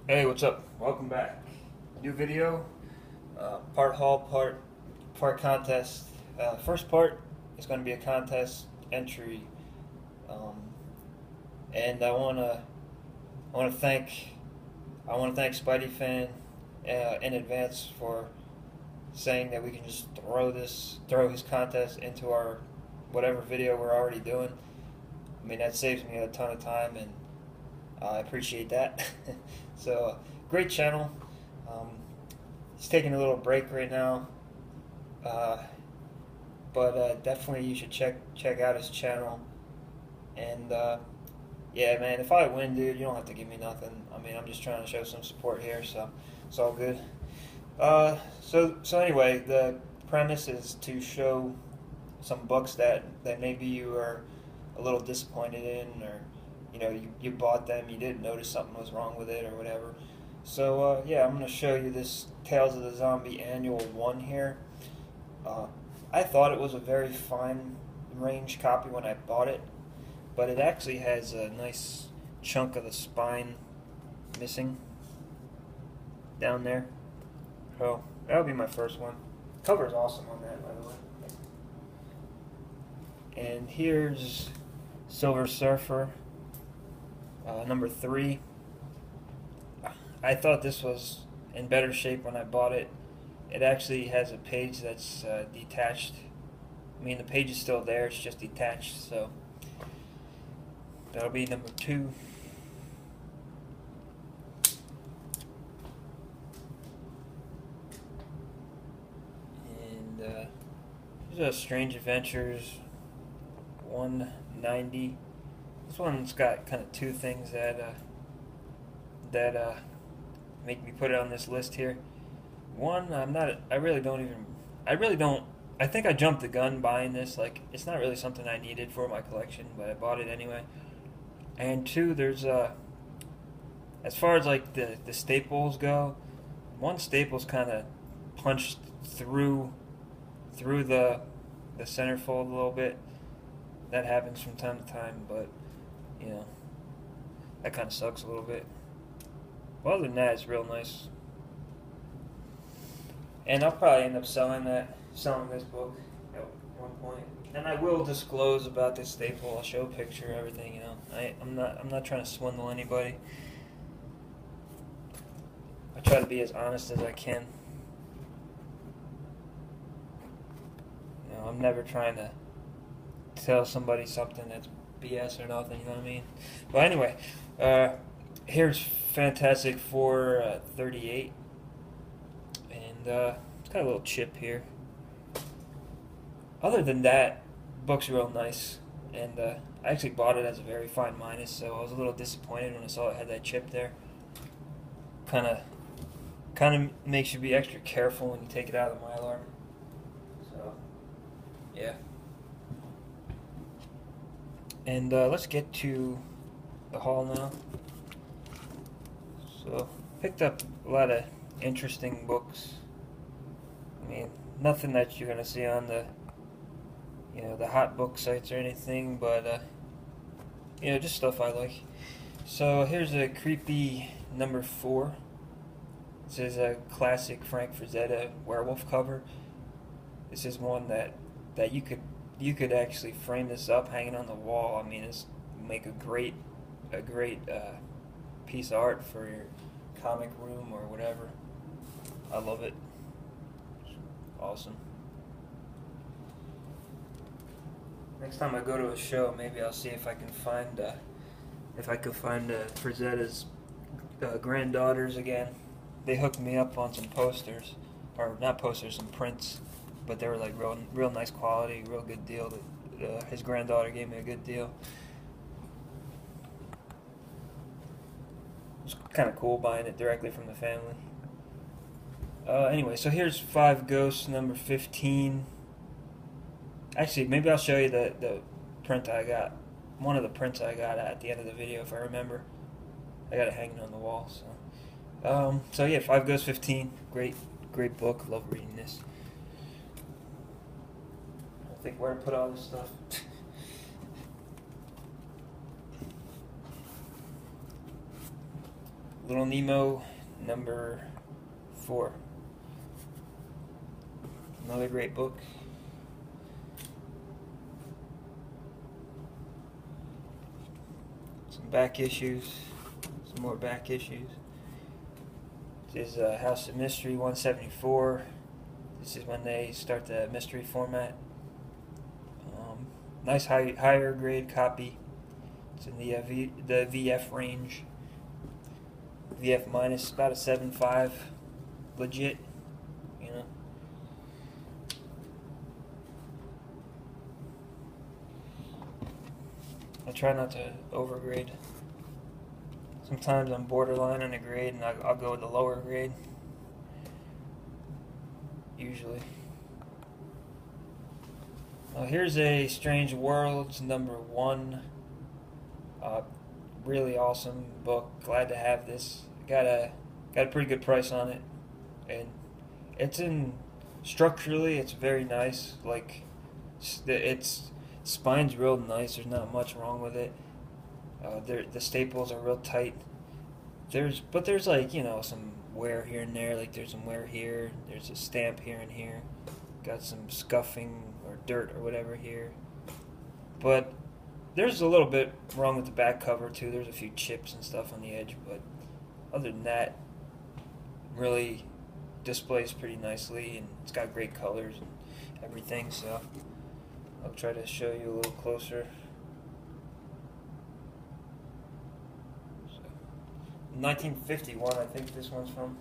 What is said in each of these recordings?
Hey, what's up? Welcome back. New video, part haul, part contest. First part is going to be a contest entry, um, and I want to thank SpideyFan in advance for saying that we can just throw his contest into our whatever video we're already doing. I mean, that saves me a ton of time, and I appreciate that. So, great channel. He's taking a little break right now, but definitely you should check out his channel. And yeah, man, if I win, dude, you don't have to give me nothing. I mean, I'm just trying to show some support here, so it's all good. So anyway, the premise is to show some books that maybe you are a little disappointed in, or you bought them, you didn't notice something was wrong with it or whatever. So yeah, I'm going to show you this Tales of the Zombie Annual 1 here. I thought it was a very fine range copy when I bought it, but it actually has a nice chunk of the spine missing down there. So that'll be my first one. Cover's awesome on that, by the way. And here's Silver Surfer, number 3. I thought this was in better shape when I bought it. It actually has a page that's detached. I mean, the page is still there, it's just detached, so that'll be number 2. And here's a Strange Adventures 190. This one's got kind of two things that make me put it on this list here. One, I really don't. I think I jumped the gun buying this. Like, it's not really something I needed for my collection, but I bought it anyway. And two, there's as far as like the staples go, one staple's kind of punched through the centerfold a little bit. That happens from time to time, but that kind of sucks a little bit. Well, other than that, it's real nice. And I'll probably end up selling this book at one point. And I will disclose about this staple. I'll show a picture, everything. I'm not trying to swindle anybody. I try to be as honest as I can. I'm never trying to tell somebody something that's BS or nothing. You know what I mean? But anyway, here's Fantastic Four 38, and it's got a little chip here. Other than that, the book's real nice, and I actually bought it as a very fine minus, so I was a little disappointed when I saw it had that chip there. Kind of makes you be extra careful when you take it out of the Mylar. So, yeah. And let's get to the haul now. So, picked up a lot of interesting books. I mean, nothing that you're gonna see on the the hot book sites or anything, but just stuff I like. So here's a creepy number 4. This is a classic Frank Frazetta werewolf cover. This is one that you could actually frame this up, hanging on the wall. I mean, it's make a great piece of art for your comic room or whatever. I love it. It's awesome. Next time I go to a show, maybe I'll see if I can find Frazetta's granddaughters again. They hooked me up on some posters, or not posters, some prints, but they were like real nice quality, real good deal. His granddaughter gave me a good deal. It's kind of cool buying it directly from the family. Anyway, so here's 5 Ghosts number 15. Actually, maybe I'll show you the print I got. One of the prints I got at the end of the video, if I remember. I got it hanging on the wall. So yeah, 5 Ghosts 15. Great book. Love reading this. I think where to put all this stuff. Little Nemo number 4. Another great book. Some back issues. Some more back issues. This is House of Mystery 174. This is when they start the mystery format. Nice higher grade copy. It's in the VF range. VF minus, about a 7.5. Legit, you know. I try not to overgrade. Sometimes I'm borderline on a grade and I'll go with the lower grade. Usually. Here's a Strange Worlds number 1. Really awesome book. Glad to have this. Got a pretty good price on it, and it's structurally it's very nice. Like its spine's real nice. There's not much wrong with it. The staples are real tight. There's like, you know, some wear here and there. Like there's some wear here. There's a stamp here and here. Got some scuffing or dirt or whatever here. But there's a little bit wrong with the back cover too. There's a few chips and stuff on the edge, but other than that, really displays pretty nicely, and it's got great colors and everything. So I'll try to show you a little closer. So, 1951, I think this one's from.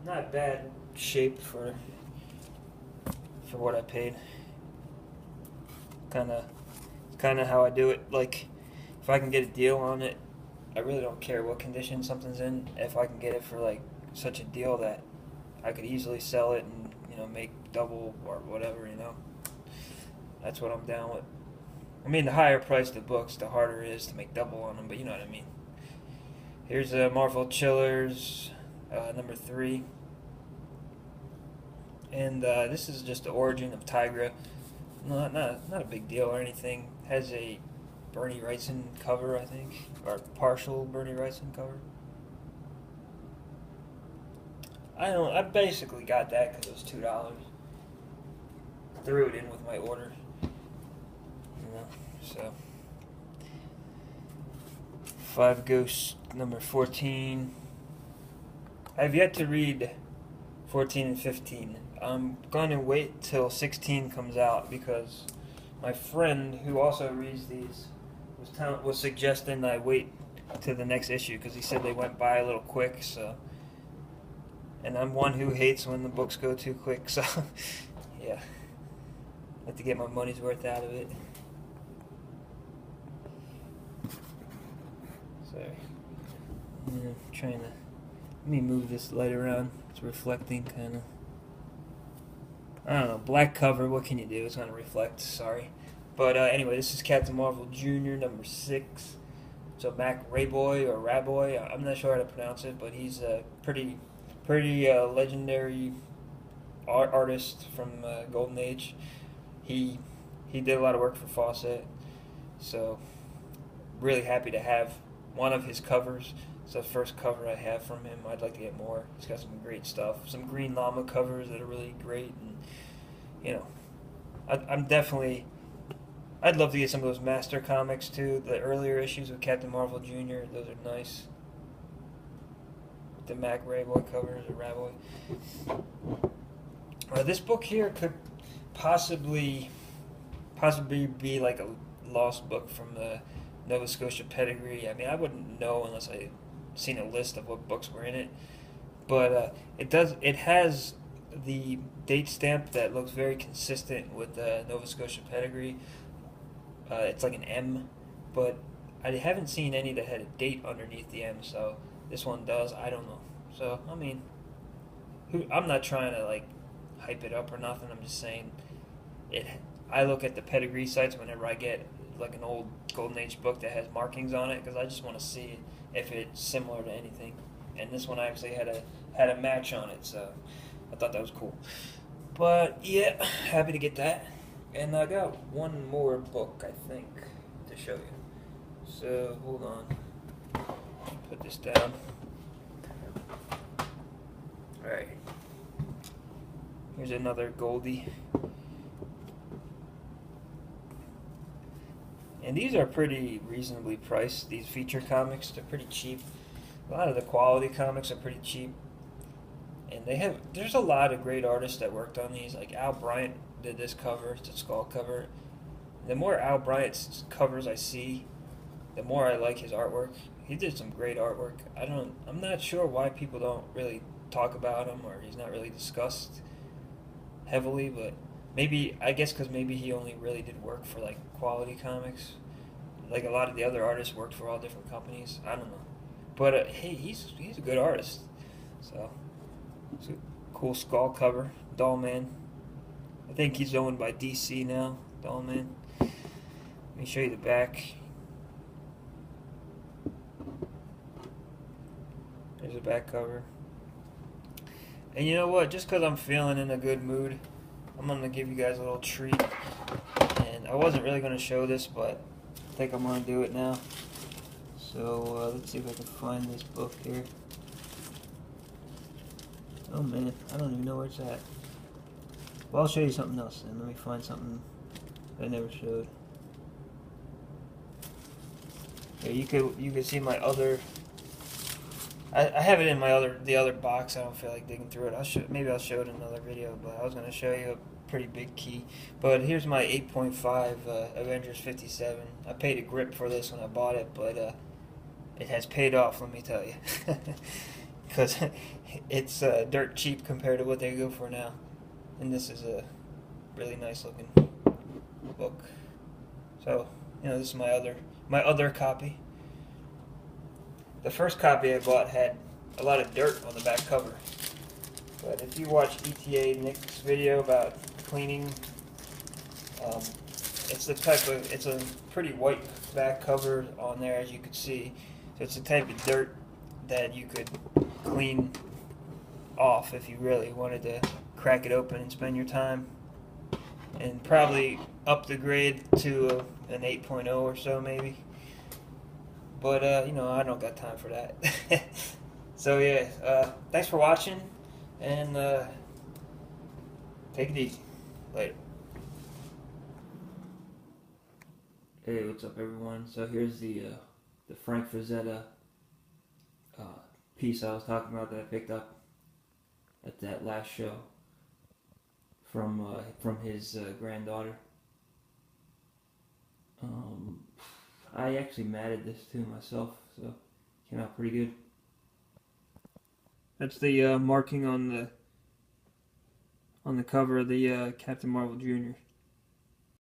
Not bad shape for what I paid. Kind of how I do it. Like, if I can get a deal on it, I really don't care what condition something's in. If I can get it for like such a deal that I could easily sell it and, you know, make double or whatever, you know, that's what I'm down with. I mean, the higher price the books, the harder it is to make double on them, but you know what I mean. Here's Marvel Chillers number 3, and this is just the origin of Tigra. Not a big deal or anything. Has a Bernie Wrightson cover, I think, or partial Bernie Wrightson cover. I basically got that because it was $2. Threw it in with my order, you know. So 5 Ghosts number 14. I've yet to read 14 and 15. I'm going to wait till 16 comes out because my friend, who also reads these, was suggesting I wait to the next issue because he said they went by a little quick. So, and I'm one who hates when the books go too quick. So, yeah, I have to get my money's worth out of it. Sorry, I'm trying to. Let me move this light around. It's reflecting, kind of. I don't know, black cover, what can you do? It's going to reflect, sorry. But anyway, this is Captain Marvel Jr. number 6. So Mac Rayboy or Raboy, I'm not sure how to pronounce it, but he's a pretty legendary artist from Golden Age. He did a lot of work for Fawcett, so really happy to have one of his covers. It's the first cover I have from him. I'd like to get more. He's got some great stuff. Some Green Llama covers that are really great, and you know, I'd love to get some of those Master comics too. The earlier issues with Captain Marvel Jr. Those are nice. The Mac Rayboy covers or Raboy. This book here could possibly be like a lost book from the Nova Scotia pedigree. I mean, I wouldn't know unless I seen a list of what books were in it, but it has the date stamp that looks very consistent with the Nova Scotia pedigree. It's like an M, but I haven't seen any that had a date underneath the M, so this one does. I don't know. So I mean, I'm not trying to like hype it up or nothing. I'm just saying it. I look at the pedigree sites whenever I get like an old Golden Age book that has markings on it because I just want to see if it's similar to anything. And this one actually had a match on it, so I thought that was cool. But yeah, happy to get that. And I got one more book, I think, to show you. So hold on. Put this down. Alright. Here's another Goldie. And these are pretty reasonably priced. These feature comics, they're pretty cheap. A lot of the quality comics are pretty cheap. And there's a lot of great artists that worked on these. Like Al Bryant did this cover, it's a skull cover. The more Al Bryant's covers I see, the more I like his artwork. He did some great artwork. I'm not sure why people don't really talk about him, or he's not really discussed heavily, but maybe, I guess because maybe he only really did work for like quality comics. Like a lot of the other artists worked for all different companies. I don't know. But hey, he's a good artist. So it's a cool skull cover. Dollman. I think he's owned by DC now. Dollman. Let me show you the back. There's a back cover. And you know what? Just because I'm feeling in a good mood, I'm going to give you guys a little treat. And I wasn't really going to show this, but I think I'm going to do it now. So let's see if I can find this book here. Oh man, I don't even know where it's at. Well, I'll show you something else then. Let me find something I never showed. Yeah, you could see my other. I have it in the other box. I don't feel like digging through it. Maybe I'll show it in another video. But I was gonna show you a pretty big key. But here's my 8.5 Avengers 57. I paid a grip for this when I bought it, but it has paid off. Let me tell you, because it's dirt cheap compared to what they go for now. And this is a really nice looking book. So this is my other copy. The first copy I bought had a lot of dirt on the back cover. But if you watch ETA Nick's video about cleaning, it's a pretty white back cover on there, as you can see. So it's the type of dirt that you could clean off if you really wanted to crack it open and spend your time. And probably up the grade to an 8.0 or so maybe. But, I don't got time for that. So, yeah, thanks for watching, and take it easy. Later. Hey, what's up, everyone? So here's the Frank Frazetta piece I was talking about that I picked up at that last show from his granddaughter. I actually matted this too myself, so it came out pretty good. That's the marking on the cover of the Captain Marvel Jr.